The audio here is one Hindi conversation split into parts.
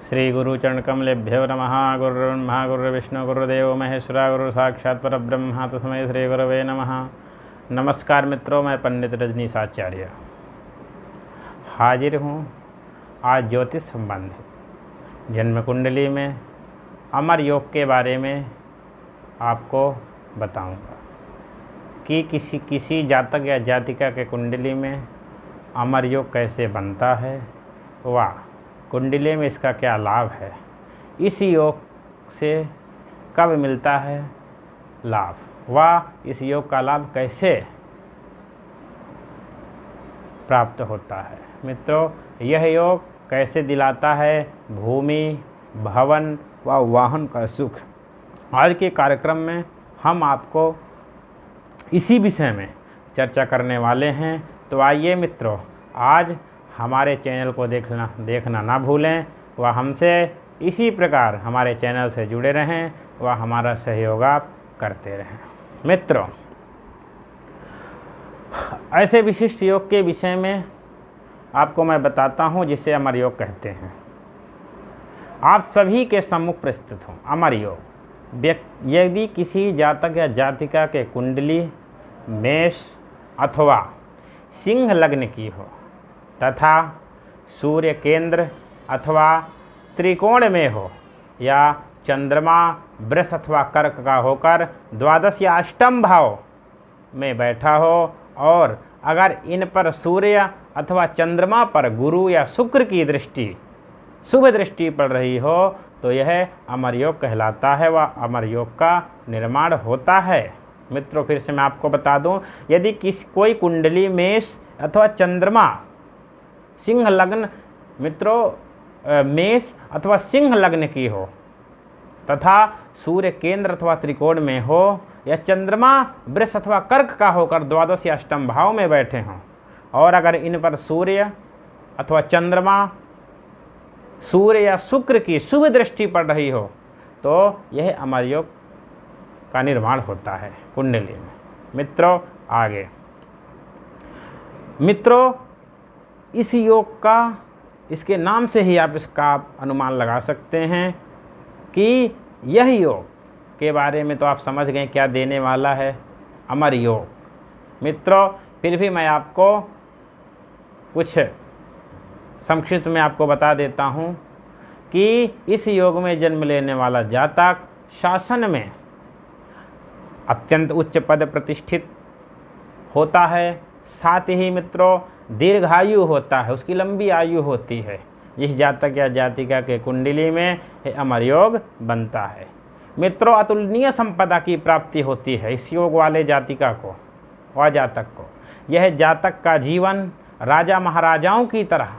श्री गुरुचरणकमलेभ्यो नमः। गुरुर्ब्रह्मा गुरुर्विष्णु गुरुदेवो महेश्वरा गुरु साक्षात् परब्रह्म तस्मै श्री गुरवे नमः। नमस्कार मित्रों, मैं पंडित रजनीश आचार्य हाजिर हूँ आज ज्योतिष संबंधित जन्म कुंडली में अमर योग के बारे में आपको बताऊंगा कि किसी जातक या जातिका के कुंडली में अमर योग कैसे बनता है, व कुंडली में इसका क्या लाभ है, इस योग से कब मिलता है लाभ, व इस योग का लाभ कैसे प्राप्त होता है। मित्रों, यह योग कैसे दिलाता है भूमि, भवन व वाहन का सुख। आज के कार्यक्रम में हम आपको इसी विषय में चर्चा करने वाले हैं। तो आइए मित्रों, आज हमारे चैनल को देखना ना भूलें व हमसे इसी प्रकार हमारे चैनल से जुड़े रहें व हमारा सहयोग आप करते रहें। मित्रों, ऐसे विशिष्ट योग के विषय में आपको मैं बताता हूं जिसे अमर योग कहते हैं। आप सभी के सम्मुख प्रस्तुत हूँ अमर योग। यदि किसी जातक या जातिका के कुंडली मेष अथवा सिंह लग्न की हो तथा सूर्य केंद्र अथवा त्रिकोण में हो या चंद्रमा वृष अथवा कर्क का होकर द्वादश या अष्टम भाव में बैठा हो, और अगर इन पर सूर्य अथवा चंद्रमा पर गुरु या शुक्र की दृष्टि शुभ दृष्टि पड़ रही हो, तो यह अमर योग कहलाता है व अमर योग का निर्माण होता है। मित्रों, फिर से मैं आपको बता दूं, यदि कोई कुंडली मेष अथवा चंद्रमा सिंह लग्न मेष अथवा सिंह लग्न की हो तथा सूर्य केंद्र अथवा त्रिकोण में हो या चंद्रमा वृष अथवा कर्क का होकर द्वादश या अष्टम भाव में बैठे हों, और अगर इन पर सूर्य अथवा चंद्रमा सूर्य या शुक्र की शुभ दृष्टि पड़ रही हो, तो यह अमर योग का निर्माण होता है कुंडली में। मित्रों, आगे मित्रों, इस योग का, इसके नाम से ही आप इसका अनुमान लगा सकते हैं कि यह योग के बारे में तो आप समझ गए क्या देने वाला है अमर योग। मित्रों, फिर भी मैं आपको कुछ संक्षिप्त में आपको बता देता हूँ कि इस योग में जन्म लेने वाला जातक शासन में अत्यंत उच्च पद प्रतिष्ठित होता है। साथ ही मित्रों, दीर्घायु होता है, उसकी लंबी आयु होती है। इस जातक या जातिका के कुंडली में अमर योग बनता है। मित्रों, अतुलनीय संपदा की प्राप्ति होती है इस योग वाले जातिका को व जातक को। यह जातक का जीवन राजा महाराजाओं की तरह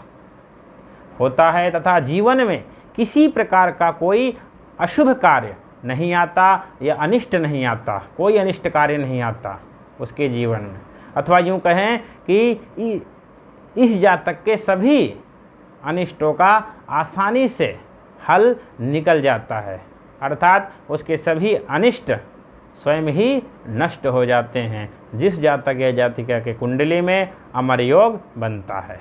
होता है तथा जीवन में किसी प्रकार का कोई अशुभ कार्य नहीं आता या अनिष्ट नहीं आता, कोई अनिष्ट कार्य नहीं आता उसके जीवन में। अथवा यूँ कहें कि इस जातक के सभी अनिष्टों का आसानी से हल निकल जाता है, अर्थात उसके सभी अनिष्ट स्वयं ही नष्ट हो जाते हैं जिस जातक या जातिका के कुंडली में अमर योग बनता है।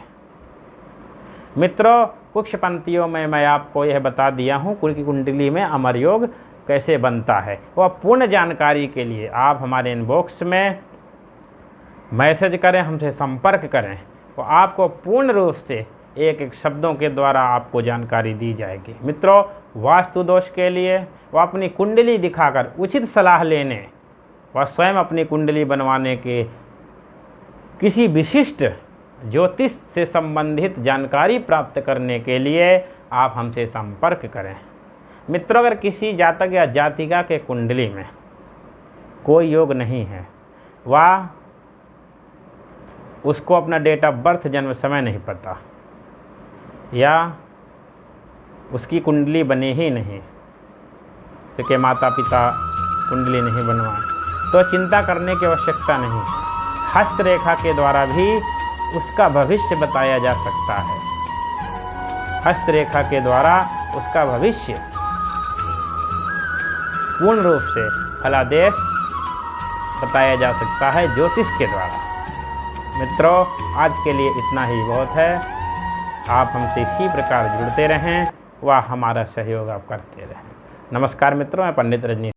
मित्रों, कुछ पंक्तियों में मैं आपको यह बता दिया हूँ कि कुंडली में अमर योग कैसे बनता है। वह पूर्ण जानकारी के लिए आप हमारे इनबॉक्स में मैसेज करें, हमसे संपर्क करें, तो आपको पूर्ण रूप से एक एक शब्दों के द्वारा आपको जानकारी दी जाएगी। मित्रों, वास्तु दोष के लिए वह अपनी कुंडली दिखाकर उचित सलाह लेने व स्वयं अपनी कुंडली बनवाने के किसी विशिष्ट ज्योतिष से संबंधित जानकारी प्राप्त करने के लिए आप हमसे संपर्क करें। मित्रों, अगर किसी जातक या जातिका के कुंडली में कोई योग नहीं है व उसको अपना डेट ऑफ बर्थ जन्म समय नहीं पता या उसकी कुंडली बनी ही नहीं, उसके माता पिता कुंडली नहीं बनवाए, तो चिंता करने की आवश्यकता नहीं। हस्तरेखा के द्वारा भी उसका भविष्य बताया जा सकता है। हस्तरेखा के द्वारा उसका भविष्य पूर्ण रूप से फलादेश बताया जा सकता है ज्योतिष के द्वारा। मित्रों, आज के लिए इतना ही बहुत है। आप हमसे इसी प्रकार जुड़ते रहें। वह हमारा सहयोग आप करते रहें। नमस्कार मित्रों, मैं पंडित रजनीश।